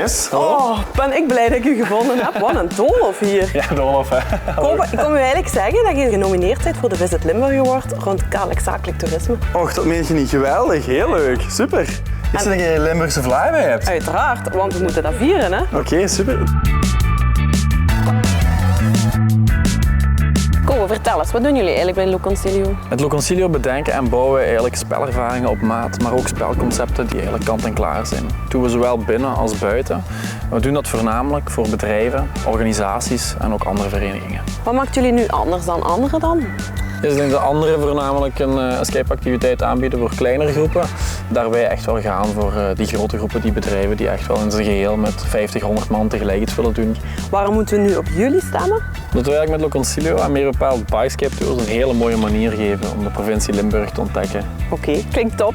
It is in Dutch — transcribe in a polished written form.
Yes. Oh, ben ik blij dat ik u gevonden heb. Wat een doolhof hier. Ja, Doolhof, hè. Kobe, ik kom u eigenlijk zeggen dat je genomineerd bent voor de Visit Limburg Award rond kadelijk zakelijk toerisme. Och, dat meen je niet. Geweldig. Heel leuk. Super. Is er dat je Limburgse vlaai bij hebt? Uiteraard, want we moeten dat vieren, hè. Oké, super. Kobe, vertel eens, wat doen jullie eigenlijk bij Loconcilio? Met Loconcilio bedenken en bouwen we eigenlijk spelervaringen op maat, maar ook spelconcepten die eigenlijk kant-en-klaar zijn. Dat doen we zowel binnen als buiten. We doen dat voornamelijk voor bedrijven, organisaties en ook andere verenigingen. Wat maakt jullie nu anders dan anderen dan? Ik denk dat anderen voornamelijk een escape-activiteit aanbieden voor kleinere groepen. Daar wij echt wel gaan voor die grote groepen, die bedrijven die echt wel in zijn geheel met 50, 100 man tegelijk iets willen doen. Waarom moeten we nu op jullie stemmen? Dat we eigenlijk met Loconcilio en meer bepaald Bikescape Tours een hele mooie manier geven om de provincie Limburg te ontdekken. Oké, klinkt top.